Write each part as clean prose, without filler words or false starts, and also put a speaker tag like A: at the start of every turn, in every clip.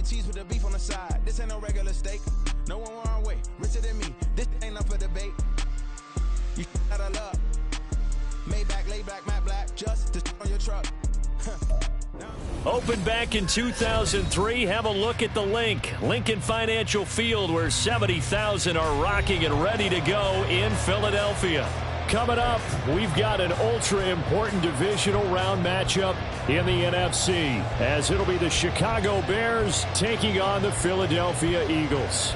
A: cheese with the beef on the side. This ain't no regular steak. No one wrong way. Richer than me. This ain't up for debate. You out of luck. Maybach, lay back, matte black. Just to on your truck.
B: Opened back in 2003. Have a look at the link. Lincoln Financial Field, where 70,000 are rocking and ready to go in Philadelphia. Coming up, we've got an ultra-important divisional round matchup in the NFC, as it'll be the Chicago Bears taking on the Philadelphia Eagles.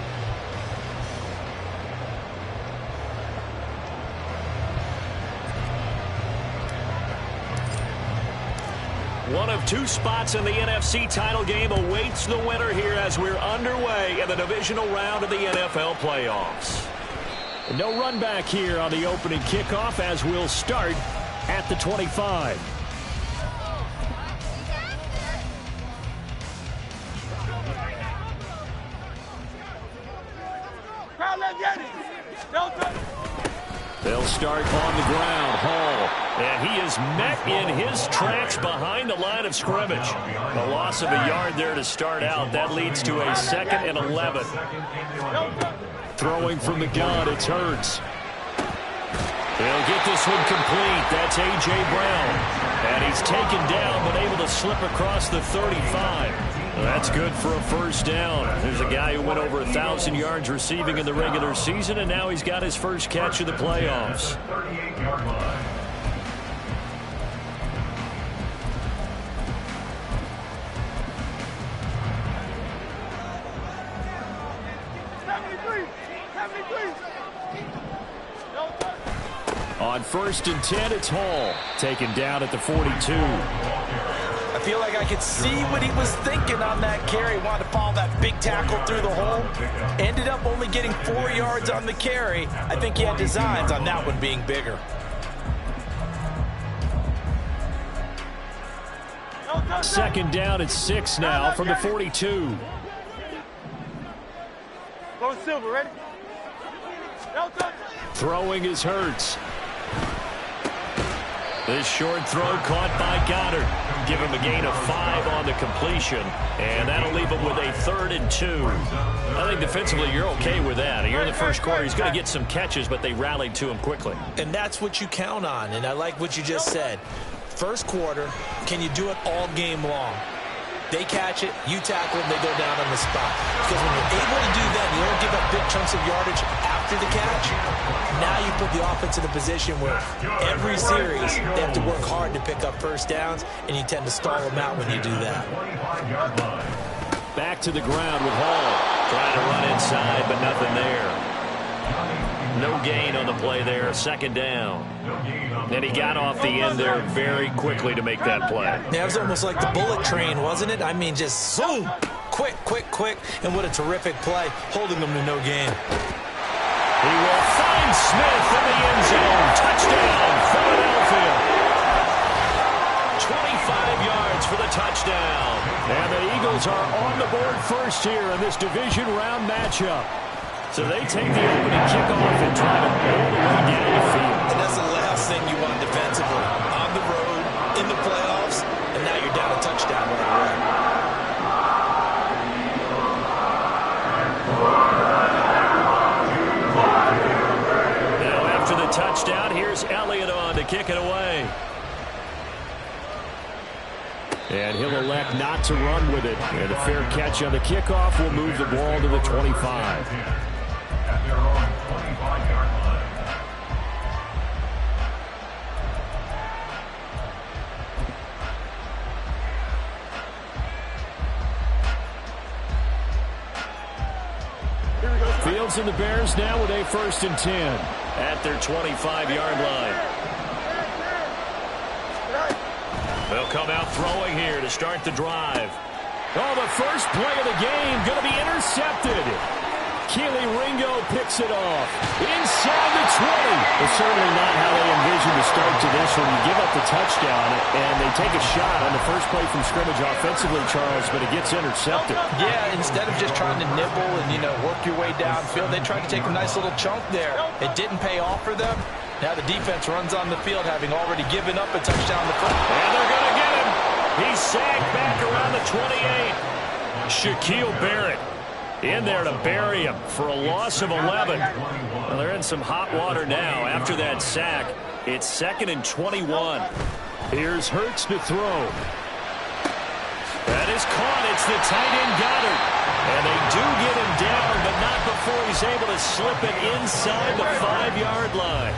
B: One of two spots in the NFC title game awaits the winner here as we're underway in the divisional round of the NFL playoffs. No run back here on the opening kickoff as we'll start at the 25. They'll start on the ground. Hall. And he is met in his tracks behind the line of scrimmage. A loss of a yard there to start out. That leads to a 2nd and 11. Throwing from the gun, it's Hurts. They'll get this one complete. That's A.J. Brown. And he's taken down, but able to slip across the 35. That's good for a first down. There's a guy who went over 1,000 yards receiving in the regular season, and now he's got his first catch of the playoffs. On 1st and 10, it's Hall. Taken down at the 42.
C: I feel like I could see what he was thinking on that carry. Wanted to follow that big tackle through the hole. Ended up only getting 4 yards on the carry. I think he had designs on that one being bigger.
B: Second down at 6 now from the 42.
D: Go Silver, ready?
B: Throwing is Hurts. This short throw caught by Goddard. Give him a gain of 5 on the completion, and that'll leave him with a 3rd and 2. I think defensively you're okay with that. Here in the first quarter, he's going to get some catches, but they rallied to him quickly.
C: And that's what you count on, and I like what you just said. First quarter, can you do it all game long? They catch it, you tackle them, they go down on the spot. Because when you're able to do that, you don't give up big chunks of yardage after the catch. Now you put the offense in a position where every series they have to work hard to pick up first downs, and you tend to stall them out when you do that.
B: Back to the ground with Hall. Trying to run inside, but nothing there. No gain on the play there, 2nd down. And he got off the end there very quickly to make that play.
C: Yeah, it was almost like the bullet train, wasn't it? I mean, just zoom, quick, quick, quick, and what a terrific play, holding them to no gain.
B: He will find Smith in the end zone. Touchdown, Philadelphia. 25 yards for the touchdown. And the Eagles are on the board first here in this division round matchup. So they take the opening kickoff and drive it all the way down the field.
C: And that's the last thing you want defensively. On the road, in the playoffs, and now you're down a touchdown right away.
B: Now after the touchdown, here's Elliott on to kick it away. And he'll elect not to run with it. And a fair catch on the kickoff will move the ball to the 25. Fields and the Bears now with a 1st and 10 at their 25-yard line. They'll come out throwing here to start the drive. Oh, the first play of the game going to be intercepted. Keely Ringo picks it off. Inside the 20. It's certainly not how they envisioned the start to this one. You give up the touchdown, and they take a shot on the first play from scrimmage offensively, Charles, but it gets intercepted.
C: Yeah, instead of just trying to nibble and, work your way downfield, they tried to take a nice little chunk there. It didn't pay off for them. Now the defense runs on the field, having already given up a touchdown to foot.
B: And they're going to get him. He's sagged back around the 28. Shaquille Barrett in there to bury him for a loss of 11. Well, they're in some hot water now after that sack. It's 2nd and 21. Here's Hurts to throw. That is caught. It's the tight end Goddard. And they do get him down, but not before he's able to slip it inside the 5-yard line.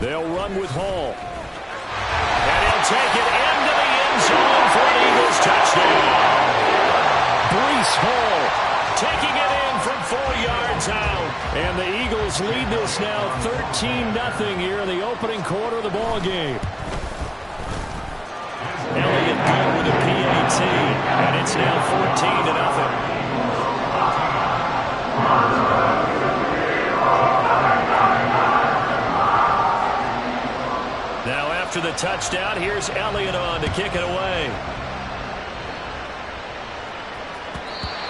B: They'll run with Hall. And he'll take it into the end zone for an Eagles touchdown. Breece Hall taking it in from 4 yards out. And the Eagles lead this now 13-0 here in the opening quarter of the ball game. Elliott good with a PAT, and it's now 14-0. Now after the touchdown, here's Elliott on to kick it away.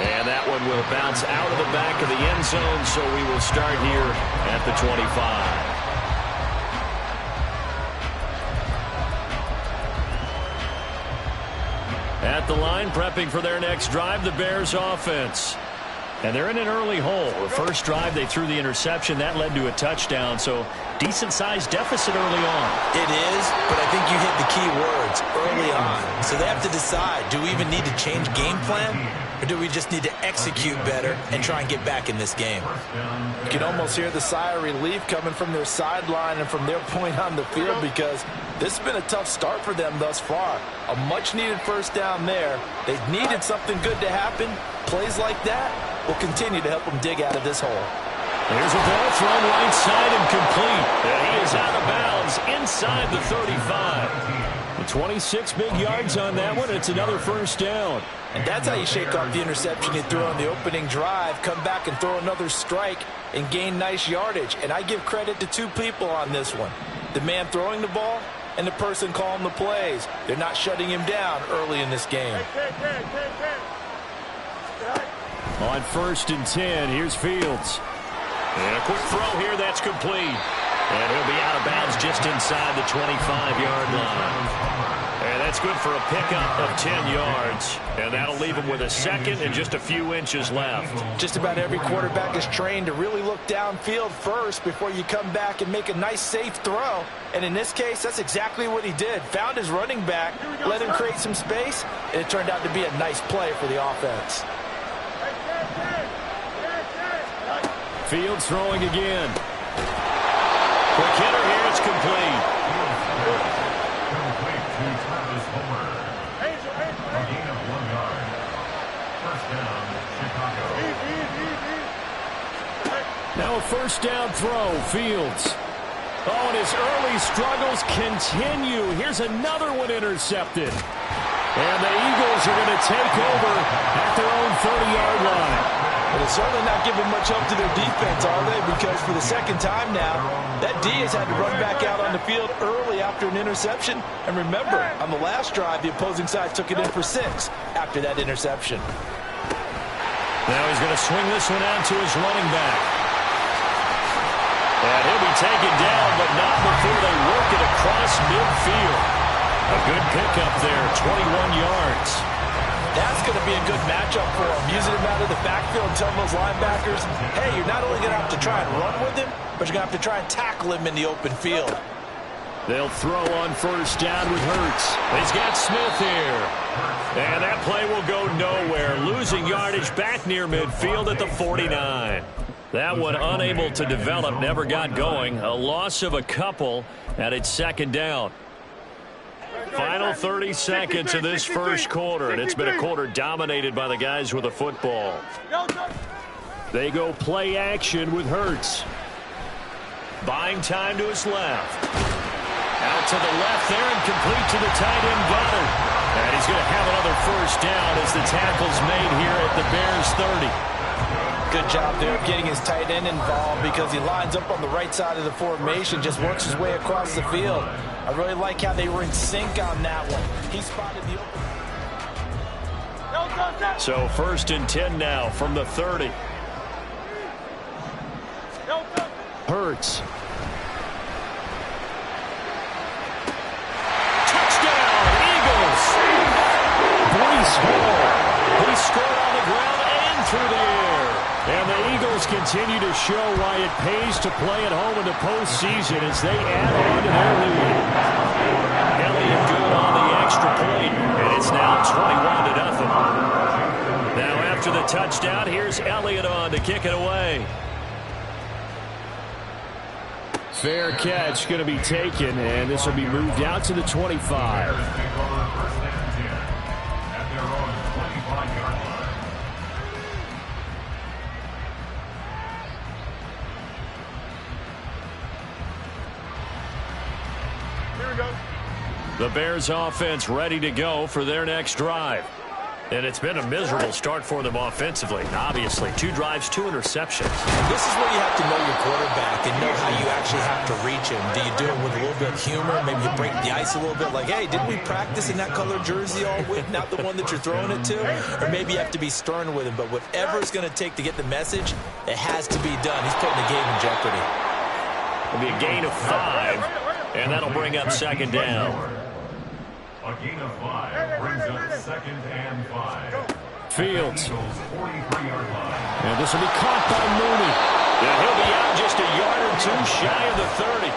B: And that one will bounce out of the back of the end zone, so we will start here at the 25. At the line, prepping for their next drive, the Bears offense. And they're in an early hole. The first drive, they threw the interception. That led to a touchdown, so decent-sized deficit early on.
C: It is, but I think you hit the key words, early on. So they have to decide, do we even need to change game plan? Or do we just need to execute better and try and get back in this game?
D: You can almost hear the sigh of relief coming from their sideline and from their point on the field, because this has been a tough start for them thus far. A much-needed first down there. They needed something good to happen. Plays like that will continue to help them dig out of this hole.
B: Here's a ball thrown right side and complete. And he is out of bounds inside the 35. 26 big yards on that one. It's another first down.
D: And that's how you shake off the interception you threw on the opening drive, come back and throw another strike and gain nice yardage. And I give credit to two people on this one. The man throwing the ball and the person calling the plays. They're not shutting him down early in this game.
B: On 1st and 10, here's Fields. And a quick throw here, that's complete. And he'll be out of bounds just inside the 25-yard line. And that's good for a pickup of 10 yards. And that'll leave him with a second and just a few inches left.
D: Just about every quarterback is trained to really look downfield first before you come back and make a nice, safe throw. And in this case, that's exactly what he did. Found his running back, let him create some space, and it turned out to be a nice play for the offense.
B: Fields throwing again. Quick hitter here, it's complete. Now a first down throw, Fields. Oh, and his early struggles continue. Here's another one intercepted. And the Eagles are going to take over at their own 30-yard line.
D: Well, they're certainly not giving much help to their defense, are they? Because for the second time now, that D has had to run back out on the field early after an interception. And remember, on the last drive, the opposing side took it in for 6 after that interception.
B: Now he's going to swing this one out to his running back. And he'll be taken down, but not before they work it across midfield. A good pickup there, 21 yards.
D: That's going to be a good matchup for him. Using him out of the backfield and telling those linebackers, hey, you're not only going to have to try and run with him, but you're going to have to try and tackle him in the open field.
B: They'll throw on first down with Hurts. He's got Smith here. And that play will go nowhere. Losing yardage back near midfield at the 49. That one unable to develop, never got going. A loss of a couple, and it's second down. Final 30 seconds of this first quarter, and it's been a quarter dominated by the guys with the football. They go play action with Hurts. Buying time to his left. Out to the left there and complete to the tight end Goddard. And he's going to have another first down as the tackle's made here at the Bears 30.
D: Good job there of getting his tight end involved, because he lines up on the right side of the formation, just works his way across the field. I really like how they were in sync on that one. He spotted the open.
B: So 1st and 10 now from the 30. Hurts. continue to show why it pays to play at home in the postseason as they add on to their lead. Elliott good on the extra point, and it's now 21-0. Now after the touchdown, here's Elliott on to kick it away. Fair catch going to be taken, and this will be moved out to the 25. The Bears offense ready to go for their next drive. And it's been a miserable start for them offensively. Obviously, 2 drives, 2 interceptions.
C: This is where you have to know your quarterback and know how you actually have to reach him. Do you do it with a little bit of humor? Maybe you break the ice a little bit like, hey, didn't we practice in that color jersey all week? Not the one that you're throwing it to? Or maybe you have to be stern with him. But whatever it's going to take to get the message, it has to be done. He's putting the game in jeopardy.
B: It'll be a gain of 5, and that'll bring up second down.
E: A gain of 5 brings up 2nd and 5.
B: Fields.
E: 43-yard line.
B: And this will be caught by Mooney. And he'll be out just a yard or 2 shy of the 30.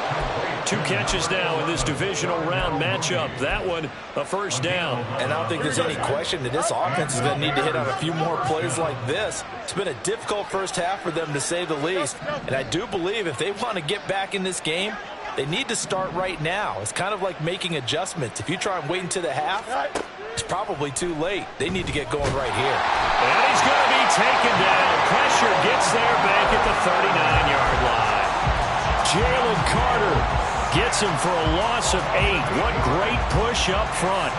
B: 2 catches now in this divisional round matchup. That one, a first down.
D: And I don't think there's any question that this offense is going to need to hit on a few more plays like this. It's been a difficult first half for them, to say the least. And I do believe if they want to get back in this game, they need to start right now. It's kind of like making adjustments. If you try and wait until the half, it's probably too late. They need to get going right here.
B: And he's going to be taken down. Pressure gets there back at the 39-yard line. Jalen Carter gets him for a loss of 8. What great push up front.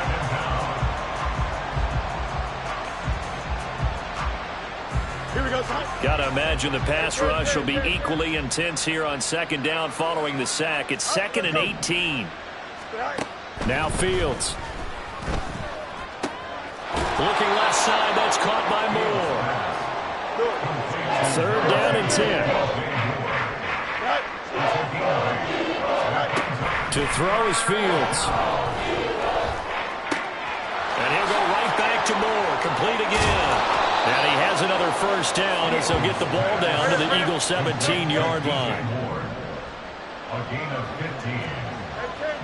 B: Got to imagine the pass rush will be equally intense here on second down following the sack. It's 2nd and 18. Now Fields. Looking left side, that's caught by Moore. 3rd down and 10. To throw is Fields. And he'll go right back to Moore. Complete again. And he has another first down as he'll get the ball down to the Eagles' 17-yard line.
E: A gain of 15.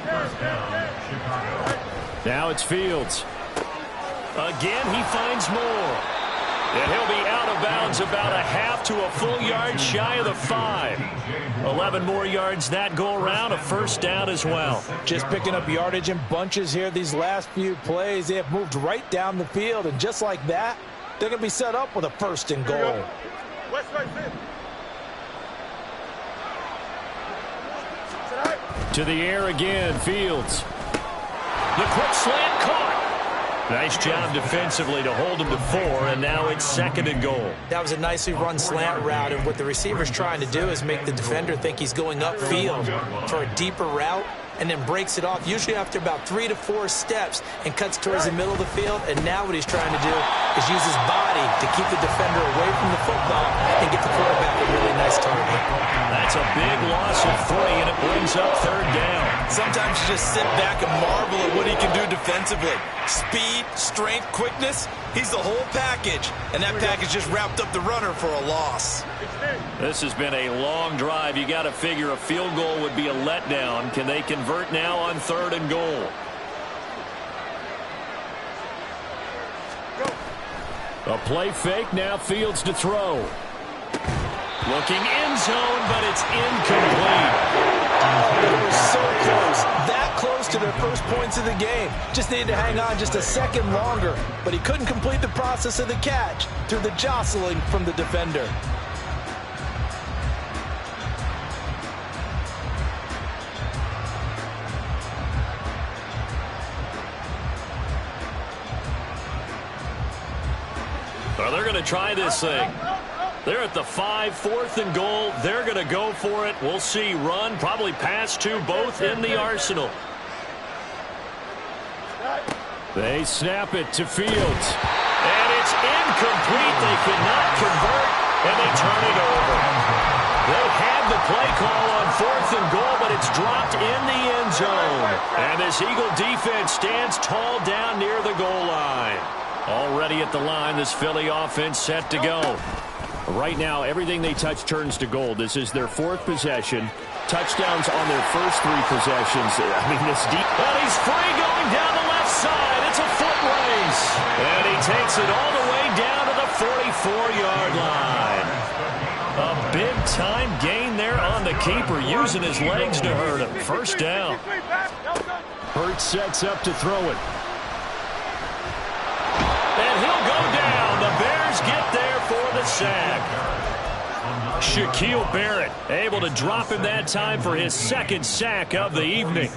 E: First down, Chicago.
B: Now it's Fields. Again, he finds Moore. And he'll be out of bounds about a half to a full yard shy of the 5. 11 more yards that go around, a first down as well.
C: Just picking up yardage in bunches here these last few plays. They have moved right down the field, and just like that, they're going to be set up with a 1st and goal.
B: To the air again, Fields. The quick slant caught. Nice job defensively to hold him to 4, and now it's 2nd and goal.
C: That was a nicely run slant route, and what the receiver's trying to do is make the defender think he's going upfield for a deeper route, and then breaks it off, usually after about 3 to 4 steps, and cuts towards the middle of the field. And now what he's trying to do is use his body to keep the defender away from the football and get the quarterback a really nice target.
B: That's a big loss of 3, and it brings up 3rd down.
D: Sometimes you just sit back and marvel at what he can do defensively. Speed, strength, quickness, he's the whole package. And that package just wrapped up the runner for a loss.
B: This has been a long drive. You got to figure a field goal would be a letdown. Can they convert now on 3rd and goal? A play fake, now Fields to throw. Looking end zone, but it's incomplete.
C: Oh, they were so close. That close to their first points of the game. Just needed to hang on just a second longer. But he couldn't complete the process of the catch through the jostling from the defender.
B: Well, they're going to try this thing. They're at the 5, 4th and goal. They're going to go for it. We'll see. Run, probably pass to both in the arsenal. They snap it to Fields. And it's incomplete. They could not convert, and they turn it over. They had the play call on 4th and goal, but it's dropped in the end zone. And this Eagle defense stands tall down near the goal line. Already at the line, this Philly offense set to go. Right now, everything they touch turns to gold. This is their 4th possession. Touchdowns on their first 3 possessions. I mean, this deep.
C: And he's free going down the left side. It's a foot race.
B: And he takes it all the way down to the 44-yard line. A big-time gain there on the keeper, using his legs to hurt him. First down. Hurts sets up to throw it. And he'll go down. The Bears get there for the sack. Shaquille Barrett able to drop him that time for his 2nd sack of the evening.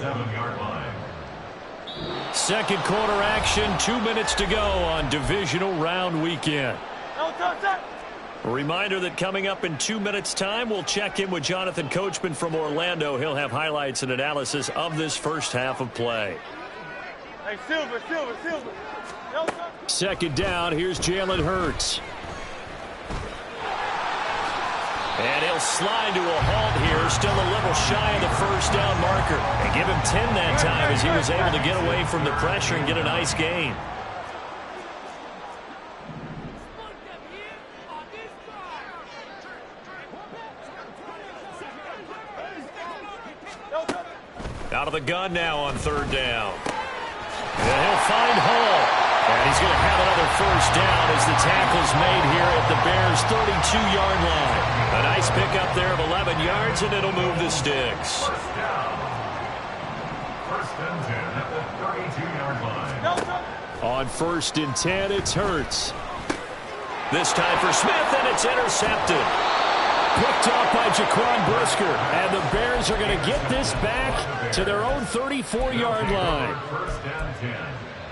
B: 2nd quarter action, 2 minutes to go on divisional round weekend. A reminder that coming up in 2 minutes' time, we'll check in with Jonathan Coachman from Orlando. He'll have highlights and analysis of this first half of play.
F: Hey, Silver.
B: 2nd down, here's Jalen Hurts. And he'll slide to a halt here, still a little shy of the first down marker. And give him 10 that time as he was able to get away from the pressure and get a nice gain. Out of the gun now on 3rd down. And he'll find Hall. And he's going to have another first down as the tackle's made here at the Bears' 32-yard line. A nice pickup there of 11 yards, and it'll move the sticks.
E: First down. 1st and 10 at the 32-yard line.
B: On 1st and 10, it's Hurts. This time for Smith, and it's intercepted. Picked up by Jaquan Brisker, and the Bears are going to get this back to their own 34-yard line.
E: 1st and 10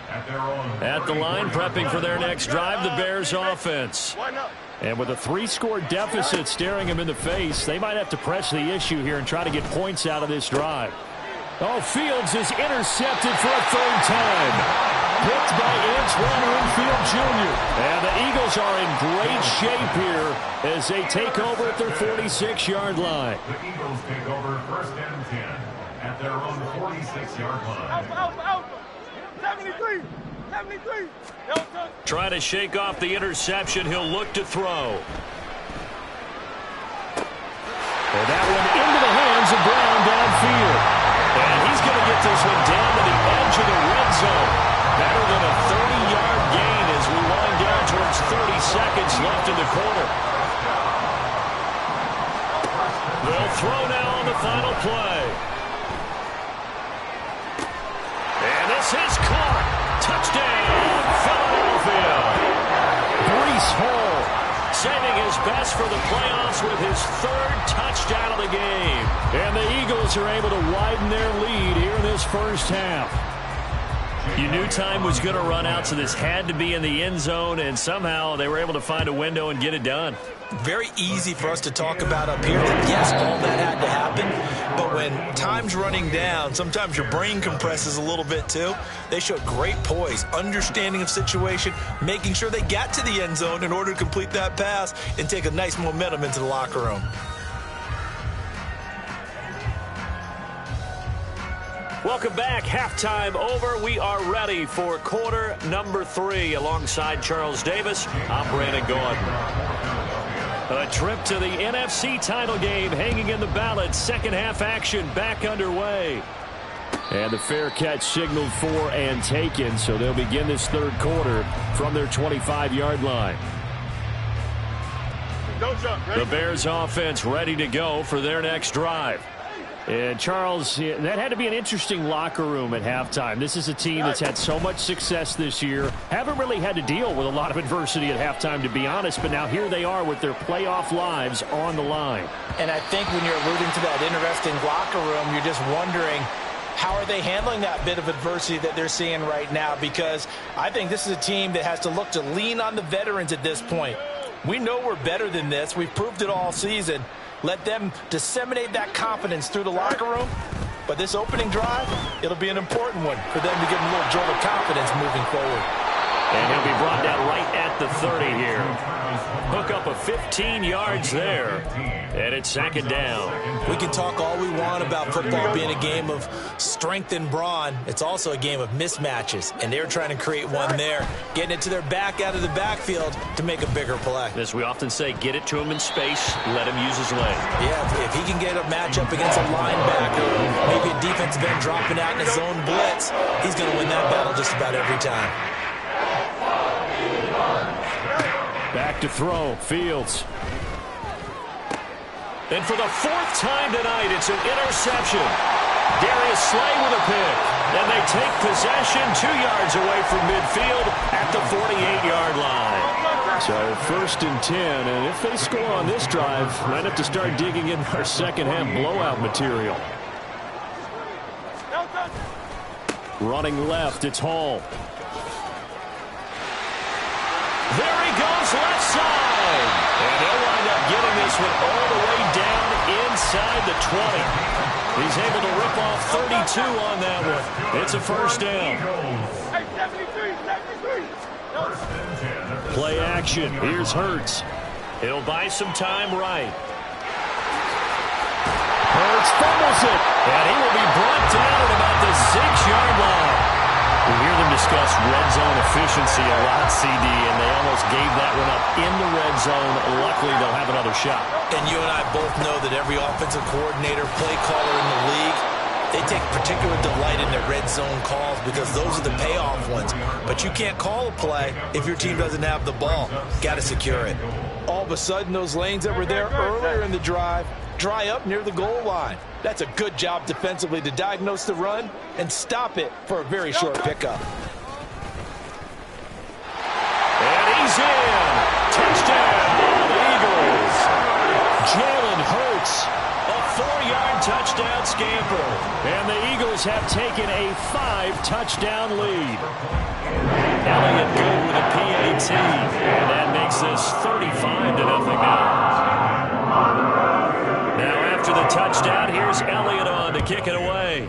E: at their own.
B: At the line, prepping for their next drive, the Bears offense. And with a 3-score deficit staring them in the face, they might have to press the issue here and try to get points out of this drive. Oh, Fields is intercepted for a 3rd time. Picked by Antoine Winfield Jr. And the Eagles are in great shape here as they take over at their 46-yard line.
E: The Eagles take over 1st and 10 at their own 46-yard line.
F: 73.
B: Trying to shake off the interception. He'll look to throw. And that one into the hands of Brown downfield. And he's going to get this one down to the edge of the red zone. Better than a 30-yard gain as we wind down towards 30 seconds left in the quarter. They'll throw now on the final play. And this is caught. Touchdown, Philadelphia. Breece Hall saving his best for the playoffs with his 3rd touchdown of the game. And the Eagles are able to widen their lead here in this first half. You knew time was going to run out, so this had to be in the end zone, and somehow they were able to find a window and get it done.
C: Very easy for us to talk about up here that, yes, all that had to happen, but when time's running down, sometimes your brain compresses a little bit too. They showed great poise, understanding of situation, making sure they got to the end zone in order to complete that pass and take a nice momentum into the locker room.
B: Welcome back. Halftime over. We are ready for quarter number 3. Alongside Charles Davis, I'm Brandon Gordon. A trip to the NFC title game hanging in the balance. Second half action back underway. And the fair catch signaled for and taken, so they'll begin this 3rd quarter from their 25-yard line. The Bears offense ready to go for their next drive. And, Charles, that had to be an interesting locker room at halftime. This is a team that's had so much success this year. Haven't really had to deal with a lot of adversity at halftime, to be honest. But now here they are with their playoff lives on the line.
C: And I think when you're alluding to that interesting locker room, you're just wondering, how are they handling that bit of adversity that they're seeing right now? Because I think this is a team that has to look to lean on the veterans at this point. We know we're better than this. We've proved it all season. Let them disseminate that confidence through the locker room. But this opening drive, it'll be an important one for them to get a little jolt of confidence moving forward.
B: And he'll be brought down right at the 30 here. Hook up of 15 yards there. And it's second down.
C: We can talk all we want about football being a game of strength and brawn. It's also a game of mismatches. And they're trying to create one there, getting it to their back out of the backfield to make a bigger play.
B: As we often say, get it to him in space, let him use his leg.
C: Yeah, if he can get a matchup against a linebacker, maybe a defensive end dropping out in his own blitz, he's going to win that battle just about every time.
B: Back to throw, Fields. And for the fourth time tonight, it's an interception. Darius Slay with a pick. And they take possession 2 yards away from midfield at the 48-yard line.
G: So 1st and 10, and if they score on this drive, might have to start digging in our second-half blowout material. Running left, it's Hall.
B: There he goes, left side. And they'll wind up getting this one all the way down inside the 20. He's able to rip off 32 on that one. It's a first down.
F: Hey, 73, 73.
B: Play action. Here's Hurts. He'll buy some time right. Hurts fumbles it. And he will be brought down at about the 6-yard line. We hear them discuss red zone efficiency a lot, CD, and they almost gave that one up in the red zone. Luckily, they'll have another shot.
C: And you and I both know that every offensive coordinator, play caller in the league, they take particular delight in their red zone calls because those are the payoff ones. But you can't call a play if your team doesn't have the ball. Got to secure it.
D: All of a sudden, those lanes that were there earlier in the drive dry up near the goal line. That's a good job defensively to diagnose the run and stop it for a very short pickup.
B: And he's in. Touchdown, Eagles. Jalen Hurts, a 4-yard touchdown scamper. And the Eagles have taken a 5-touchdown lead. Elliott good with a PAT. And that makes this 35-0 now. Now after the touchdown, here's Elliott on to kick it away.